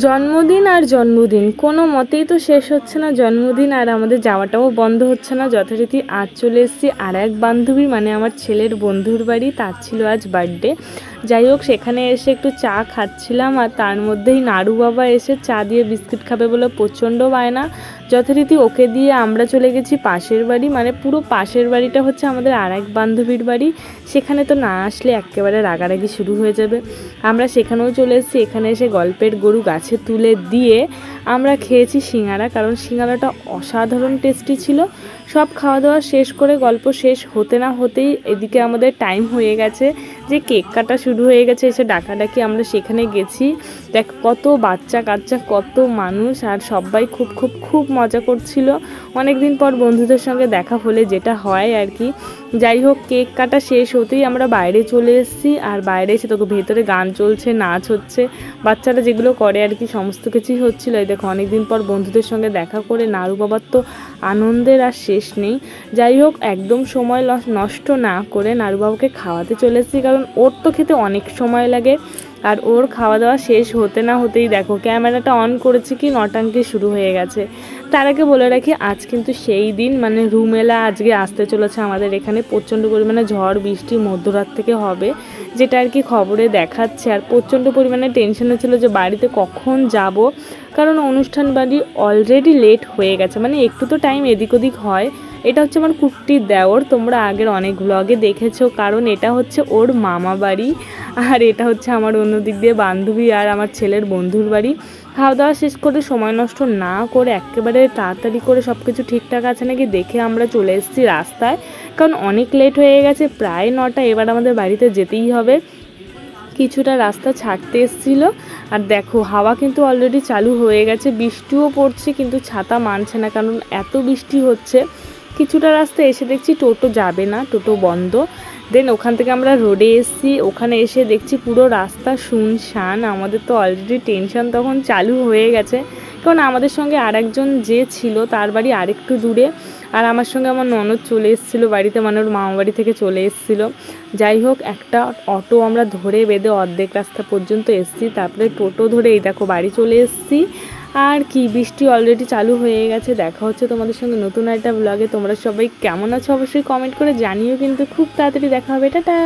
জন্মদিন আর জন্মদিন কোনো মতেই তো শেষ হচ্ছে না। জন্মদিন আর আমাদের যাওয়াটাও বন্ধ হচ্ছে না। যথারীতি আজ চলে এসেছি আর এক বান্ধবী মানে আমার ছেলের বন্ধুর বাড়ি, তার ছিল আজ বার্থডে। যাই হোক, সেখানে এসে একটু চা খাচ্ছিলাম আর তার মধ্যেই নাড়ু বাবা এসে চা দিয়ে বিস্কিট খাবে বলে প্রচণ্ড বায়না। যথারীতি ওকে দিয়ে আমরা চলে গেছি পাশের বাড়ি, মানে পুরো পাশের বাড়িটা হচ্ছে আমাদের আর এক বান্ধবীর বাড়ি। সেখানে তো না আসলে একেবারে রাগারাগি শুরু হয়ে যাবে। আমরা সেখানেও চলে এসেছি। এখানে এসে গল্পের গরু গাছে তুলে দিয়ে আমরা খেয়েছি সিঙ্গারা, কারণ সিঙ্গারাটা অসাধারণ টেস্টি ছিল। সব খাওয়া দাওয়া শেষ করে গল্প শেষ হতে না হতেই এদিকে আমাদের টাইম হয়ে গেছে যে কেক কাটা শুরু হয়ে গেছে। এসে ডাকাডাকি আমরা সেখানে গেছি। দেখ কত বাচ্চা কাচ্চা, কত মানুষ, আর সবাই খুব খুব খুব মজা করছিল। অনেক দিন পর বন্ধুদের সঙ্গে দেখা হলে যেটা হয় আর কি। যাই হোক, কেক কাটা শেষ হতেই আমরা বাইরে চলে এসেছি। আর বাইরে এসে তোকে ভেতরে গান চলছে, নাচ হচ্ছে, বাচ্চারা যেগুলো করে আর কি, সমস্ত কিছুই হচ্ছিলো। এই দেখো, অনেকদিন পর বন্ধুদের সঙ্গে দেখা করে নাড়ু বাবার তো আনন্দের আর শেষ নেই। যাই হোক, একদম সময় নষ্ট না করে নাড়ু বাবাকে খাওয়াতে চলে এসেছি, কারণ ওর তো খেতে অনেক সময় লাগে। আর ওর খাওয়া দাওয়া শেষ হতে না হতেই দেখো ক্যামেরাটা অন করেছি কি নটাঙ্কি শুরু হয়ে গেছে। তার আগে বলে রাখি, আজ কিন্তু সেই দিন, মানে রুমেলা আজকে আসতে চলেছে আমাদের এখানে। প্রচণ্ড পরিমাণে ঝড় বৃষ্টি মধ্যরাত থেকে হবে, যেটা আর কি খবরে দেখাচ্ছে। আর প্রচণ্ড পরিমাণে টেনশন হচ্ছিলো যে বাড়িতে কখন যাব, কারণ অনুষ্ঠান বাড়ি অলরেডি লেট হয়ে গেছে, মানে একটু তো টাইম এদিক ওদিক হয়। এটা হচ্ছে আমার কুট্টির দেওর, তোমরা আগের অনেক ব্লগে দেখেছো, কারণ এটা হচ্ছে ওর মামা বাড়ি। আর এটা হচ্ছে আমার অন্য দিক দিয়ে বান্ধবী আর আমার ছেলের বন্ধুর বাড়ি। খাওয়া দাওয়া শেষ করে সময় নষ্ট না করে একেবারে তাড়াতাড়ি করে সব কিছু ঠিকঠাক আছে নাকি দেখে আমরা চলে এসেছি রাস্তায়, কারণ অনেক লেট হয়ে গেছে, প্রায় 9টা। এবার আমাদের বাড়িতে যেতেই হবে। কিছুটা রাস্তা ছাড়তে এসেছিলো। আর দেখো, হাওয়া কিন্তু অলরেডি চালু হয়ে গেছে, বৃষ্টিও পড়ছে, কিন্তু ছাতা মানছে না, কারণ এত বৃষ্টি হচ্ছে। কিছুটা রাস্তা এসে দেখছি টোটো যাবে না, টোটো বন্ধ। দেন ওখান থেকে আমরা রোডে এসেছি। ওখানে এসে দেখছি পুরো রাস্তা শুনশান। আমাদের তো অলরেডি টেনশন তখন চালু হয়ে গেছে, কারণ আমাদের সঙ্গে আর একজন যে ছিল তার বাড়ি আরেকটু দূরে। আর আমার সঙ্গে আমার ননদ চলে এসেছিলো বাড়িতে, মানে ওর মামা বাড়ি থেকে চলে এসেছিলো। যাই হোক, একটা অটো আমরা ধরে বেঁধে অর্ধেক রাস্তা পর্যন্ত এসেছি, তারপরে টোটো ধরে এই দেখো বাড়ি চলে এসেছি। আর কি, বৃষ্টি অলরেডি চালু হয়ে গেছে। দেখা হচ্ছে তোমাদের সঙ্গে নতুন একটা ব্লগে। তোমরা সবাই কেমন আছো অবশ্যই কমেন্ট করে জানিও, কিন্তু খুব তাড়াতাড়ি দেখা হবে। টাটা।